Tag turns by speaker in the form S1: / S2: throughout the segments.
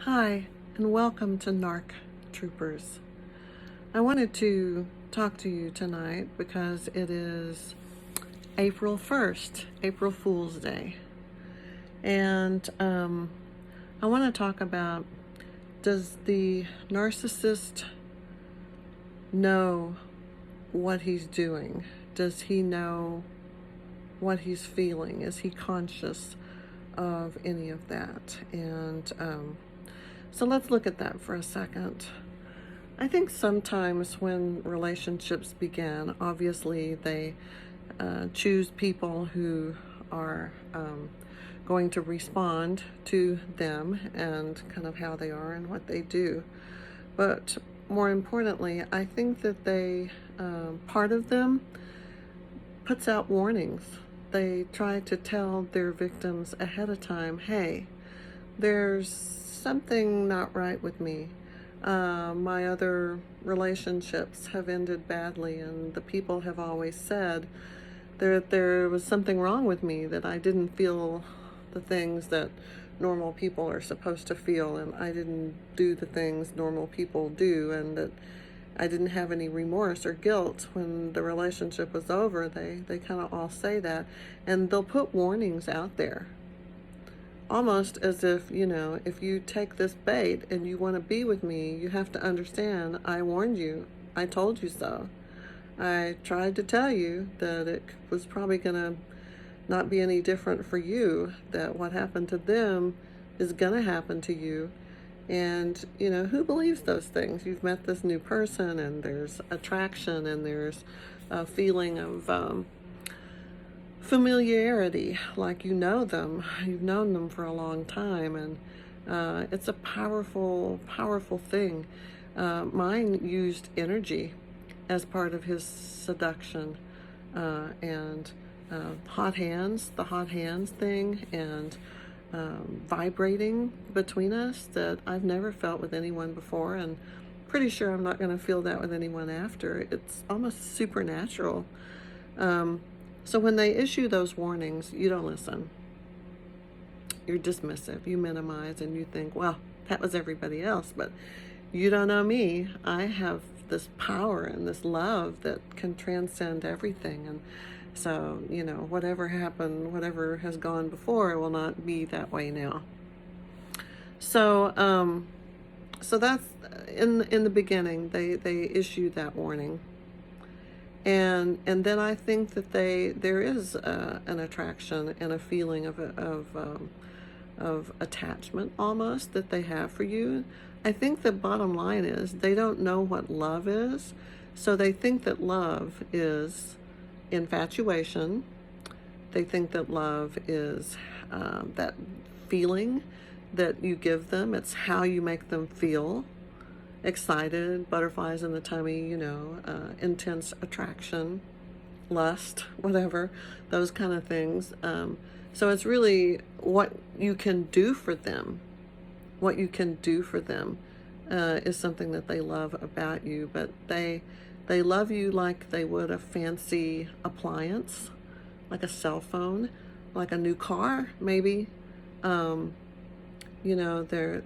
S1: Hi, and welcome to N.A.R.C Troopers. I wanted to talk to you tonight because it is April 1st, April Fool's Day. And I want to talk about, does the narcissist know what he's doing? Does he know what he's feeling? Is he conscious of any of that? And so let's look at that for a second. I think sometimes when relationships begin, obviously they choose people who are going to respond to them and kind of how they are and what they do. But more importantly, I think that part of them puts out warnings. They try to tell their victims ahead of time, hey, there's something not right with me. My other relationships have ended badly, and the people have always said that there was something wrong with me, that I didn't feel the things that normal people are supposed to feel, and I didn't do the things normal people do, and that I didn't have any remorse or guilt when the relationship was over. They kind of all say that, and they'll put warnings out there. Almost as if, if you take this bait and you want to be with me, you have to understand, I warned you. I told you so. I tried to tell you that it was probably going to not be any different for you, that what happened to them is going to happen to you. And, who believes those things? You've met this new person, and there's attraction, and there's a feeling of familiarity, like you know them, you've known them for a long time, and it's a powerful thing. Mine used energy as part of his seduction, and the hot hands thing, and vibrating between us that I've never felt with anyone before, and pretty sure I'm not going to feel that with anyone after. It's almost supernatural. So when they issue those warnings, you don't listen. You're dismissive, you minimize, and you think, well, that was everybody else, but you don't know me. I have this power and this love that can transcend everything. And so, whatever happened, whatever has gone before, it will not be that way now. So, so that's in the beginning, they issue that warning. And then I think that there is an attraction and a feeling of attachment almost that they have for you. I think the bottom line is they don't know what love is, so they think that love is infatuation. They think that love is that feeling that you give them. It's how you make them feel. Excited, butterflies in the tummy, intense attraction, lust, whatever, those kind of things. So it's really what you can do for them. What you can do for them is something that they love about you, but they love you like they would a fancy appliance, like a cell phone, like a new car, maybe.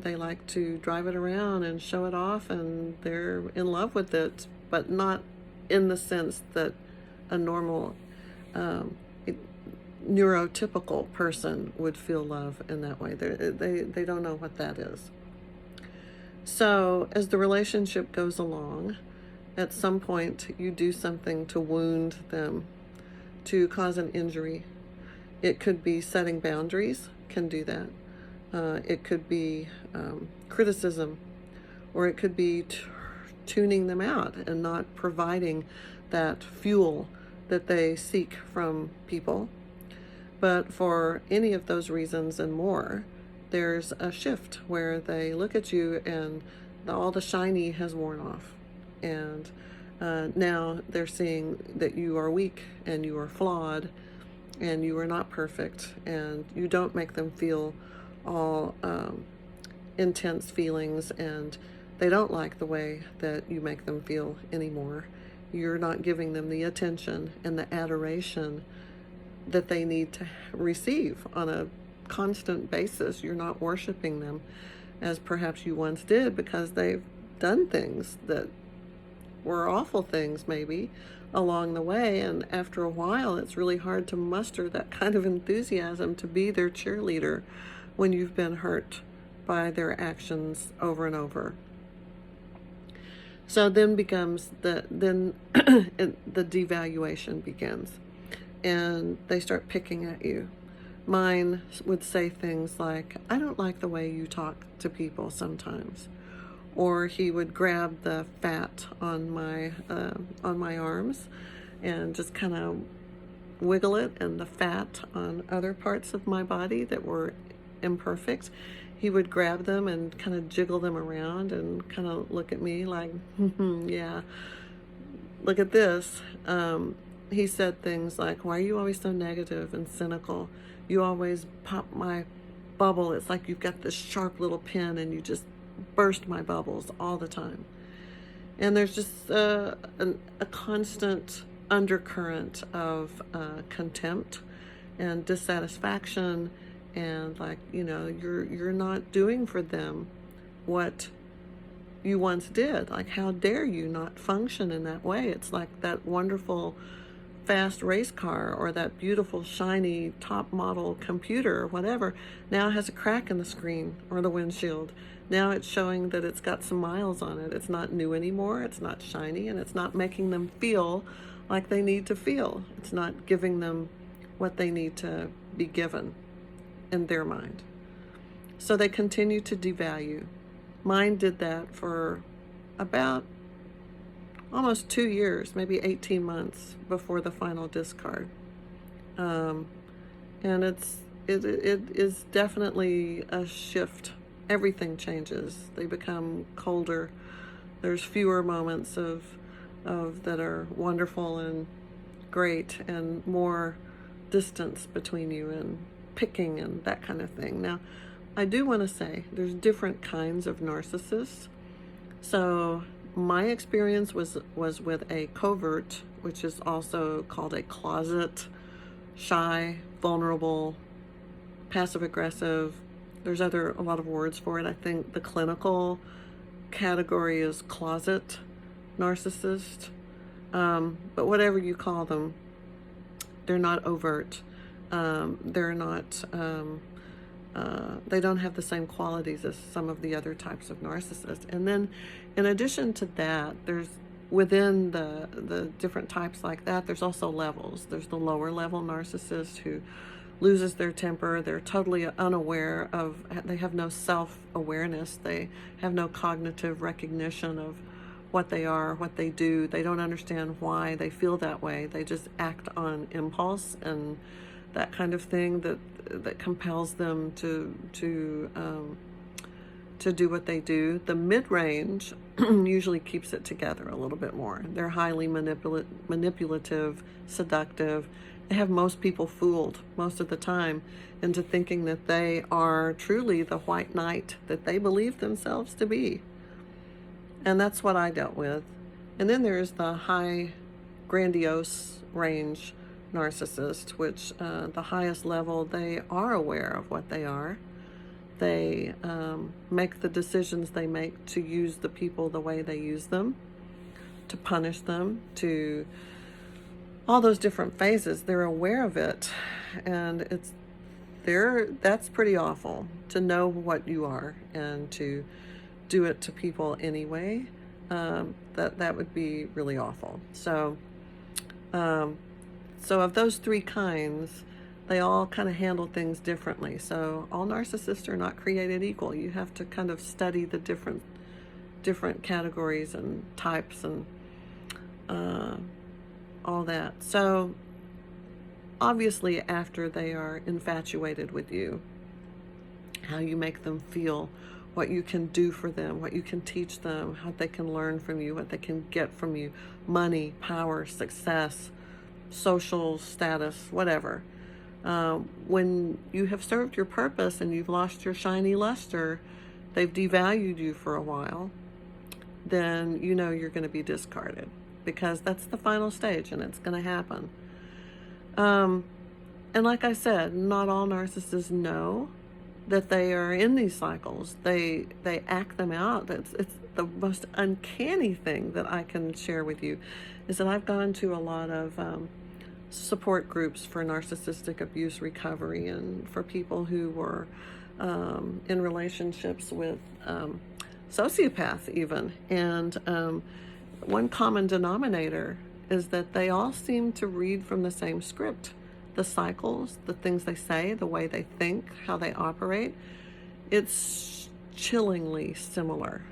S1: They like to drive it around and show it off, and they're in love with it, but not in the sense that a normal neurotypical person would feel love in that way. They don't know what that is. So as the relationship goes along, at some point you do something to wound them, to cause an injury. It could be setting boundaries, can do that. It could be criticism, or it could be tuning them out and not providing that fuel that they seek from people. But for any of those reasons and more, there's a shift where they look at you and all the shiny has worn off. And now they're seeing that you are weak and you are flawed and you are not perfect, and you don't make them feel all intense feelings, and they don't like the way that you make them feel anymore. You're not giving them the attention and the adoration that they need to receive on a constant basis. You're not worshiping them. as perhaps you once did, because they've done things that were awful things maybe along the way, and after a while it's really hard to muster that kind of enthusiasm to be their cheerleader when you've been hurt by their actions over and over. So then becomes the devaluation begins, and they start picking at you. Mine would say things like, "I don't like the way you talk to people sometimes," or he would grab the fat on my arms and just kind of wiggle it, and the fat on other parts of my body that were imperfect, he would grab them and kind of jiggle them around and kind of look at me like, yeah, look at this. He said things like, "Why are you always so negative and cynical? You always pop my bubble. It's like you've got this sharp little pin and you just burst my bubbles all the time." And there's just a constant undercurrent of contempt and dissatisfaction, and like, you're not doing for them what you once did. Like, how dare you not function in that way? It's like that wonderful fast race car or that beautiful shiny top model computer or whatever now has a crack in the screen or the windshield. Now it's showing that it's got some miles on it. It's not new anymore, it's not shiny, and it's not making them feel like they need to feel. It's not giving them what they need to be given in their mind. So they continue to devalue. Mine did that for about almost 2 years, maybe 18 months before the final discard. And it is definitely a shift. Everything changes. They become colder. There's fewer moments of that are wonderful and great, and more distance between you and picking and that kind of thing. Now, I do want to say there's different kinds of narcissists. So my experience was with a covert, which is also called a closet, shy, vulnerable, passive aggressive. There's a lot of words for it. I think the clinical category is closet narcissist. But whatever you call them, they're not overt. They're not, they don't have the same qualities as some of the other types of narcissists. And then in addition to that, there's within the different types like that, there's also levels. There's the lower level narcissist who loses their temper. They're totally unaware of, they have no self-awareness. They have no cognitive recognition of what they are, what they do. They don't understand why they feel that way. They just act on impulse and that kind of thing that compels them to do what they do. The mid-range usually keeps it together a little bit more. They're highly manipulative, seductive. They have most people fooled most of the time into thinking that they are truly the white knight that they believe themselves to be. And that's what I dealt with. And then there's the high grandiose range narcissist, which the highest level, they are aware of what they are. They make the decisions they make to use the people the way they use them, to punish them, to all those different phases. They're aware of it, and that's pretty awful to know what you are and to do it to people anyway. That would be really awful. So of those three kinds, they all kind of handle things differently. So all narcissists are not created equal. You have to kind of study the different categories and types and all that. So obviously after they are infatuated with you, how you make them feel, what you can do for them, what you can teach them, how they can learn from you, what they can get from you, money, power, success, social status, whatever. When you have served your purpose and you've lost your shiny luster, they've devalued you for a while, then you know you're going to be discarded, because that's the final stage and it's going to happen. And like I said, not all narcissists know that they are in these cycles. They act them out. It's the most uncanny thing that I can share with you, is that I've gone to a lot of support groups for narcissistic abuse recovery, and for people who were in relationships with sociopaths even. And one common denominator is that they all seem to read from the same script. The cycles, the things they say, the way they think, how they operate, it's chillingly similar.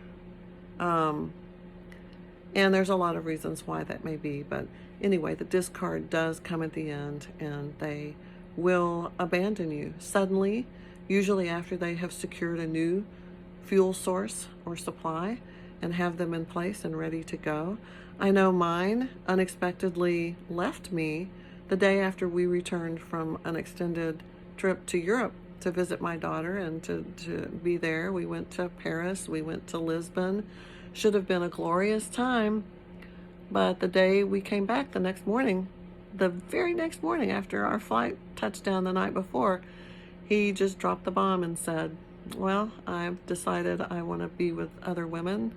S1: And there's a lot of reasons why that may be, but anyway, the discard does come at the end, and they will abandon you suddenly, usually after they have secured a new fuel source or supply and have them in place and ready to go. I know mine unexpectedly left me the day after we returned from an extended trip to Europe to visit my daughter and to be there. We went to Paris, we went to Lisbon. Should have been a glorious time, but the day we came back the next morning, the very next morning after our flight touched down the night before, he just dropped the bomb and said, well, I've decided I want to be with other women,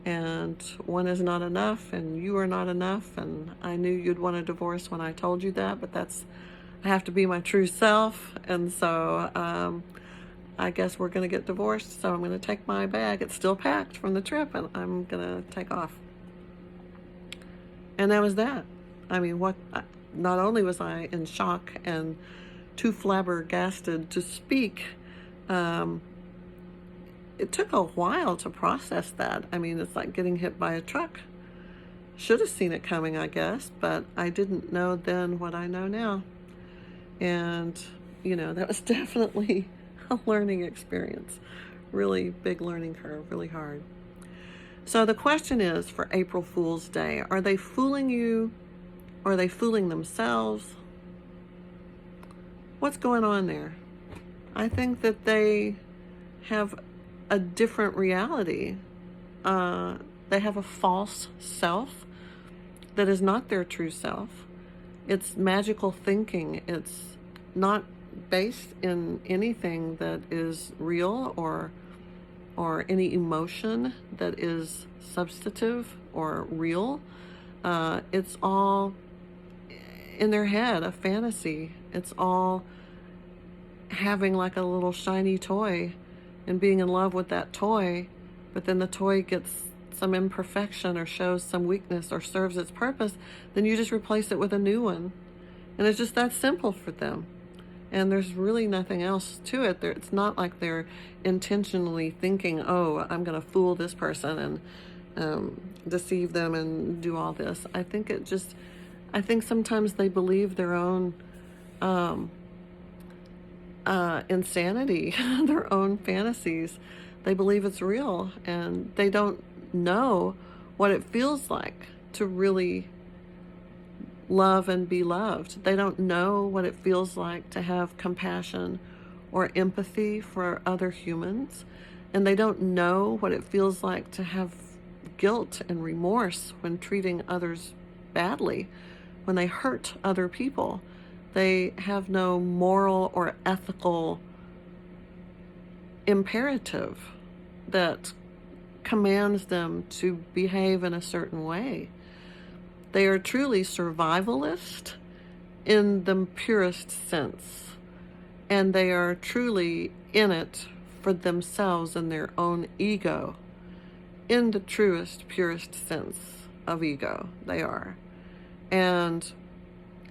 S1: and one is not enough, and you are not enough, and I knew you'd want a divorce when I told you that, but I have to be my true self, and so I guess we're going to get divorced, so I'm going to take my bag. It's still packed from the trip, and I'm going to take off. And that was that. I mean, not only was I in shock and too flabbergasted to speak, it took a while to process that. I mean, it's like getting hit by a truck. Should have seen it coming, I guess, but I didn't know then what I know now. And, that was definitely a learning experience. Really big learning curve, really hard. So the question is, for April Fool's Day, are they fooling you, or are they fooling themselves? What's going on there? I think that they have a different reality. They have a false self that is not their true self. It's magical thinking. It's not based in anything that is real, or any emotion that is substantive or real. It's all in their head, a fantasy. It's all having like a little shiny toy and being in love with that toy, but then the toy gets some imperfection or shows some weakness or serves its purpose, then you just replace it with a new one. And it's just that simple for them. And there's really nothing else to it. It's not like they're intentionally thinking, oh, I'm going to fool this person and deceive them and do all this. I think sometimes they believe their own insanity, their own fantasies. They believe it's real, and they don't know what it feels like to really love and be loved. They don't know what it feels like to have compassion or empathy for other humans, and they don't know what it feels like to have guilt and remorse when treating others badly, when they hurt other people. They have no moral or ethical imperative that commands them to behave in a certain way. They are truly survivalist in the purest sense, and they are truly in it for themselves and their own ego, in the truest, purest sense of ego. They are. And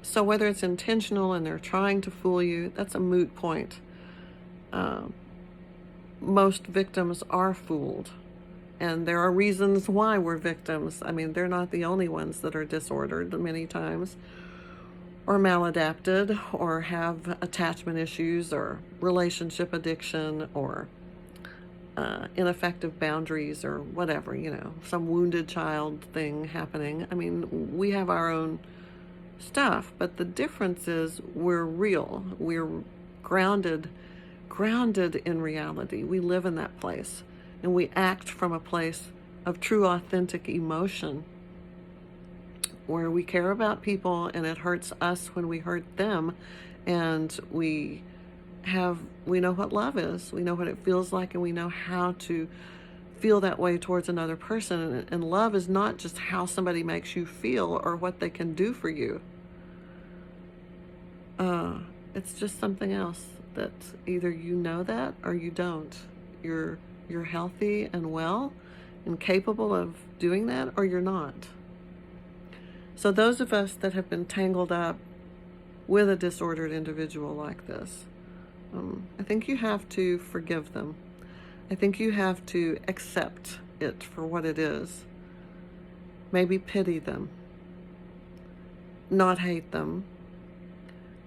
S1: so whether it's intentional and they're trying to fool you, that's a moot point. Most victims are fooled, and there are reasons why we're victims. I mean, they're not the only ones that are disordered many times, or maladapted, or have attachment issues, or relationship addiction, or ineffective boundaries, or whatever, some wounded child thing happening. I mean, we have our own stuff, but the difference is we're real. We're grounded in reality. We live in that place, and we act from a place of true, authentic emotion, where we care about people, and it hurts us when we hurt them, and we we know what love is, we know what it feels like, and we know how to feel that way towards another person. And love is not just how somebody makes you feel or what they can do for you. It's just something else that either you know that or you don't. You're healthy and well and capable of doing that, or you're not. So those of us that have been tangled up with a disordered individual like this, I think you have to forgive them. I think you have to accept it for what it is. Maybe pity them, not hate them,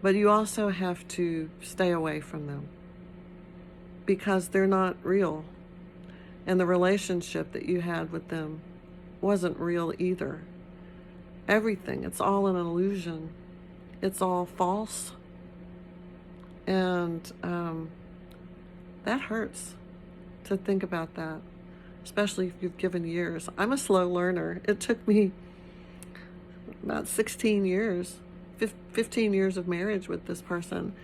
S1: but you also have to stay away from them because they're not real. And the relationship that you had with them wasn't real either. Everything, it's all an illusion. It's all false. And that hurts to think about that, especially if you've given years. I'm a slow learner. It took me about 16 years, 15 years of marriage with this person.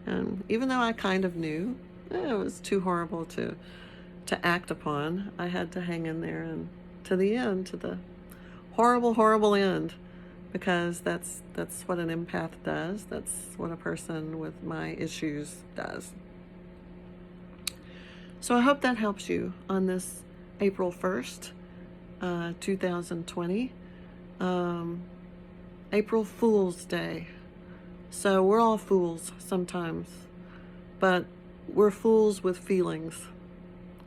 S1: And even though I kind of knew it was too horrible to act upon, I had to hang in there and to the end, to the horrible, horrible end, because that's what an empath does. That's what a person with my issues does. So I hope that helps you on this April 1st, 2020, April Fool's Day. So we're all fools sometimes, but we're fools with feelings,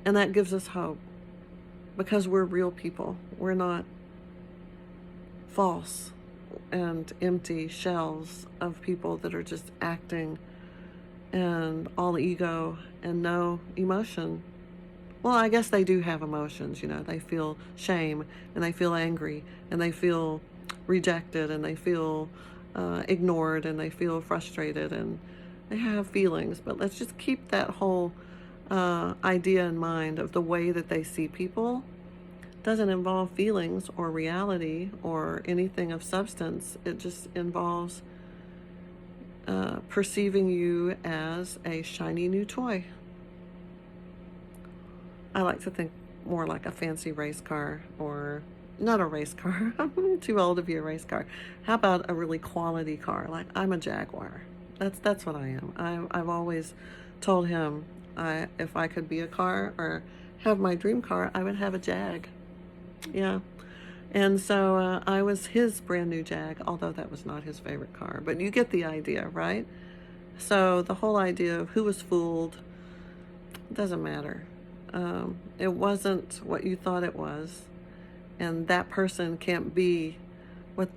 S1: and that gives us hope because we're real people. We're not false and empty shells of people that are just acting and all ego and no emotion. Well, I guess they do have emotions, they feel shame and they feel angry and they feel rejected and they feel ignored and they feel frustrated and they have feelings. But let's just keep that whole idea in mind of the way that they see people. Doesn't involve feelings or reality or anything of substance. It just involves perceiving you as a shiny new toy. I like to think more like a fancy race car, or not a race car. I'm too old to be a race car. How about a really quality car? Like, I'm a Jaguar. That's what I am. I've always told him if I could be a car or have my dream car, I would have a Jag. Yeah. And so I was his brand new Jag, although that was not his favorite car. But you get the idea, right? So the whole idea of who was fooled doesn't matter. It wasn't what you thought it was. And that person can't be what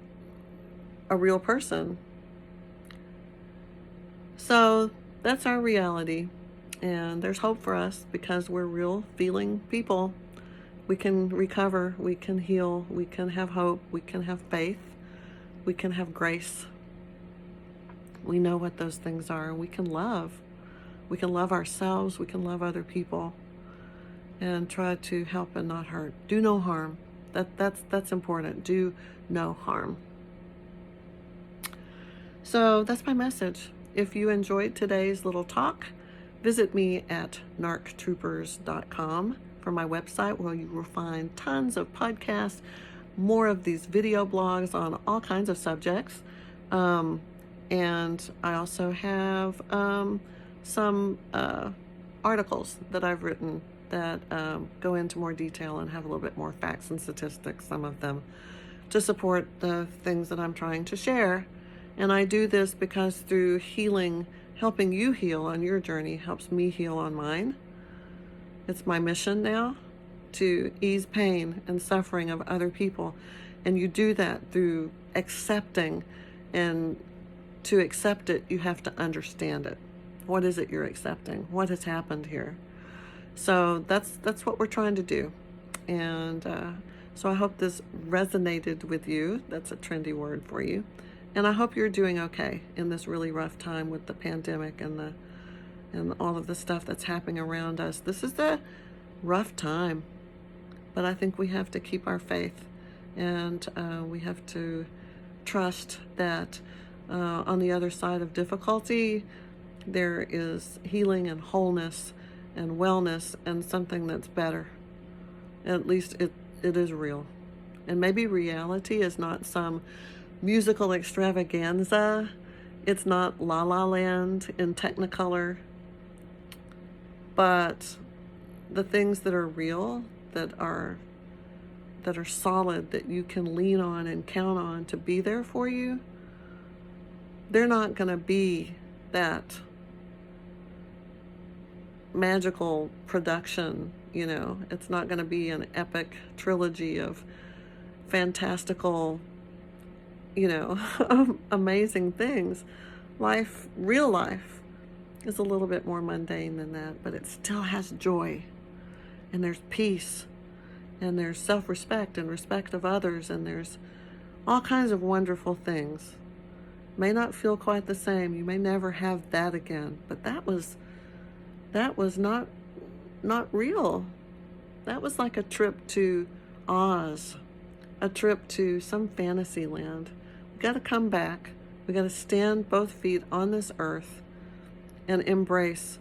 S1: a real person. So that's our reality. And there's hope for us because we're real feeling people. We can recover, we can heal, we can have hope, we can have faith, we can have grace. We know what those things are. We can love. We can love ourselves, we can love other people, and try to help and not hurt. Do no harm. That's important. Do no harm. So that's my message. If you enjoyed today's little talk, visit me at narctroopers.com for my website, where you will find tons of podcasts, more of these video blogs on all kinds of subjects. And I also have some articles that I've written that go into more detail and have a little bit more facts and statistics, some of them, to support the things that I'm trying to share. And I do this because through healing, helping you heal on your journey helps me heal on mine. It's my mission now to ease pain and suffering of other people. And you do that through accepting, and to accept it, you have to understand it. What is it you're accepting? What has happened here? So that's what we're trying to do. And so I hope this resonated with you. That's a trendy word for you. And I hope you're doing okay in this really rough time with the pandemic and all of the stuff that's happening around us. This is a rough time, but I think we have to keep our faith, and we have to trust that on the other side of difficulty, there is healing and wholeness and wellness and something that's better. At least it is real. And maybe reality is not some musical extravaganza. It's not La La Land in Technicolor. But the things that are real, that are solid, that you can lean on and count on to be there for you, they're not going to be that magical production, you know. It's not going to be an epic trilogy of fantastical, you know, amazing things. Life, real life, is a little bit more mundane than that, but it still has joy, and there's peace, and there's self-respect and respect of others, and there's all kinds of wonderful things. May not feel quite the same. You may never have that again, but that was not real. That was like a trip to Oz, a trip to some fantasy land. We got to come back. We got to stand both feet on this earth and embrace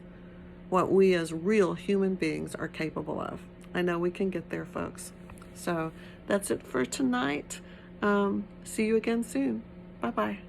S1: what we as real human beings are capable of. I know we can get there, folks. So that's it for tonight. See you again soon. Bye-bye.